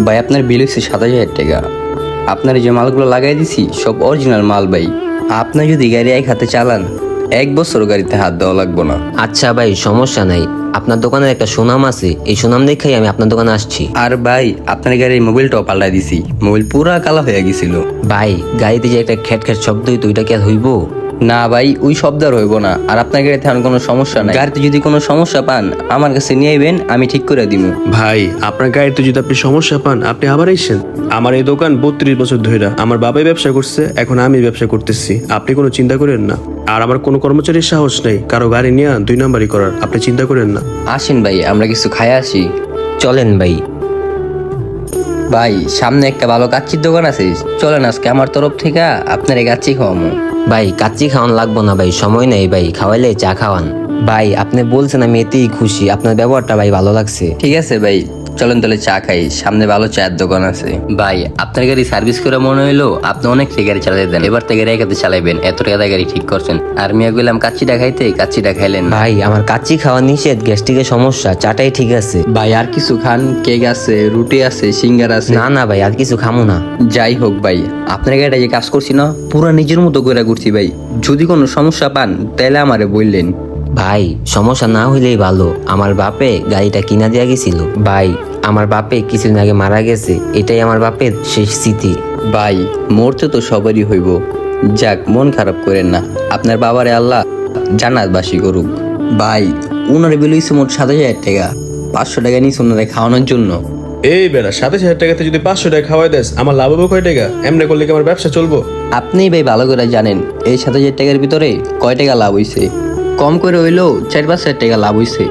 ভাই আপনার বিল হচ্ছে ৭,০০০ টাকা। আপনার যে মালগুলো লাগাই দিছি সব অরিজিনাল মাল ভাই। আপনি যদি গাড়ি এক হাতে চালান 1 বছর গাড়িতে হাত দেওয়া লাগবো না। আচ্ছা ভাই, সমস্যা নাই। আপনার দোকানের একটা সুনাম আছে, এই সুনাম দেখাই আমি আপনার দোকানে আসছি। আর ভাই আপনার গাড়ির মোবাইলটাও পাল্টাই দিছি, মোবাইল পুরা কালা হয়ে গেছিল। ভাই গাড়িতে যে একটা খ্যাট খ্যাট শব্দ হইতো, ওইটা কি আর হইব? না ভাই ওই শব্দ আর হইব না। আর আপনার গাড়িতে এখন কোনো সমস্যা নাই। গাড়িতে যদি কোনো সমস্যা পান আমার কাছে নিয়ে আইবেন, আমি ঠিক করে দিব। ভাই আপনার গাড়িতে যদি আপনি সমস্যা পান আপনি আবার এসেন। আমার এই দোকান 32 বছর ধরে আমার বাবাই ব্যবসা করছে, এখন আমি ব্যবসা করতেছি। আপনি কোনো চিন্তা করেন না। আর আমার কোনো কর্মচারীর সাহস নেই কারো গাড়ি নিয়ে 2 নাম্বারই করার, আপনি চিন্তা করেন না। আসেন ভাই আমরা কিছু খাই আসি। চলেন ভাই। ভাই সামনে একটা ভালো কাচ্চির দোকান আছে, চলেন আজকে আমার তরফ থেকে আপনার এই কাচ্চি খাওয়ামো। ভাই কাচ্চি খাওয়ান লাগবো না ভাই, সময় নেই ভাই, খাওয়াইলে চা খাওয়ান। ভাই আপনি বলছেন আমি এতেই খুশি, আপনার ব্যবহারটা ভাই ভালো লাগছে। ঠিক আছে ভাই, চলেন তাহলে চা খাই, সামনে ভালো চায়ের দোকান আছে। ভাই আপনার গাড়ি সার্ভিস করে মনে হইলো আপনি অনেক থেকে গাড়ি চালাতে দেন, এবার থেকে রেখাতে চালাইবেন। এত টাকা গাড়ি ঠিক করছেন। আর মিয়া গেলাম কাচ্চিটা খাইতে, কাচ্চিটা খাইলেন না। ভাই আমার কাচ্চি খাওয়া নিষেধ, গ্যাস্ট্রিকের সমস্যা, চাটাই ঠিক আছে। ভাই আর কিছু খান? কেক আছে, রুটি আছে, সিঙ্গার আছে। না না ভাই আর কিছু খামো না। যাই হোক ভাই, আপনার গাড়িটা যে কাজ করছি না পুরো নিজের মতো করে করছি ভাই। যদি কোনো সমস্যা পান তাহলে আমারে বললেন। ভাই সমস্যা না হইলেই ভালো, আমার বাপে গাড়িটা কিনা দিয়া গেছিল। ভাই আমার বাপে কিছুদিন আগে মারা গেছে, এটাই আমার বাপের শেষ স্মৃতি। ভাই মরতে তো সবারই হইব, যাক মন খারাপ করেন না। আপনার বাবারে আল্লাহ জান্নাতবাসী করুক। ভাই উনারে বিল হইছে মোট ৭,০০০ টাকা। 500 টাকা নিয়েছে উনারে খাওয়ানোর জন্য। এই বেড়া 27,000 টাকাতে যদি 500 টাকা খাওয়াই দেস আমার লাভ হবে কয় টাকা? এমনি করলে কি আমার ব্যবসা চলবো? আপনি ভাই ভালো করে জানেন এই ৭,০০০ টাকার ভিতরে কয় টাকা লাভ হইছে। কম করে হইলেও 4-5 হাজার টাকা লাভ হইছে।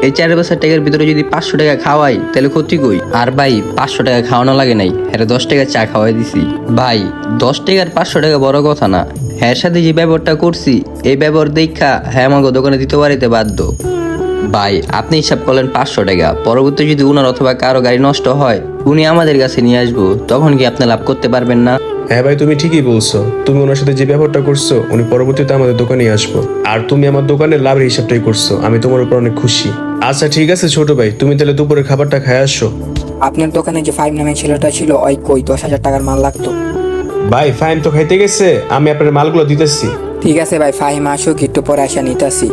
এই 4-5 হাজার টাকার ভিতরে যদি 500 টাকা খাওয়াই তাহলে ক্ষতি কই? আর ভাই 500 টাকা খাওয়ানো লাগে নাই, হ্যাঁ 10 টাকা চা খাওয়াই দিছি। ভাই 10 টাকার 500 টাকা বড় কথা না, হ্যাঁ সাথে যে ব্যবহারটা করছি এই ব্যবহার দেখা হ্যাঁ আমাকে দোকানে দিতে পারিতে বাধ্য। ভাই আপনি হিসাব করলেন 500 টাকা, পরবর্তী যদি উনার অথবা কারো গাড়ি নষ্ট হয় উনি আমাদের কাছে নিয়ে আসবো, তখন কি আপনি লাভ করতে পারবেন না? হ্যাঁ ভাই তুমি ঠিকই বলছো। তুমি ওনার সাথে যে ব্যবহারটা করছো উনি পরবর্তীতে আমাদের দোকানে আসবো। আর তুমি আমার দোকানের লাভের হিসাবটাই করছো, আমি তোমার উপর অনেক খুশি। আচ্ছা ঠিক আছে ছোট ভাই, তুমি তাহলে দুপুরের খাবারটা খাই আসো। আপনার দোকানে যে 5 নামের ছেলেটা ছিল ওই কই 10,000 টাকার মাল লাগতো। ভাই ফাইন তো খাইতে গেছে, আমি আপনার মালগুলো দিতেছি। ঠিক আছে ভাই, ফাহিম আসুক, একটু পরে আসা নিতেছি।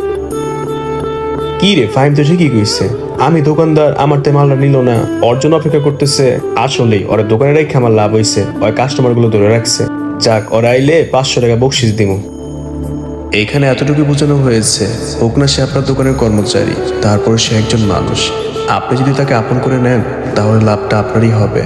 কি রে ফাইম তো ঠিকই কইছে, আমি দোকানদার আমার তে মালটা নিল না, ওর জন্য অপেক্ষা করতেছে। আসলেই ওরা দোকানে রেখে আমার লাভ হইছে, ওই কাস্টমার গুলো ধরে রাখছে। যাক ওরা আইলে 500 টাকা বকশিস দিব। এইখানে এতটুকু বোঝানো হয়েছে, হোক না সে আপনার দোকানের কর্মচারী, তারপরে সে একজন মানুষ। আপনি যদি তাকে আপন করে নেন তাহলে লাভটা আপনারই হবে।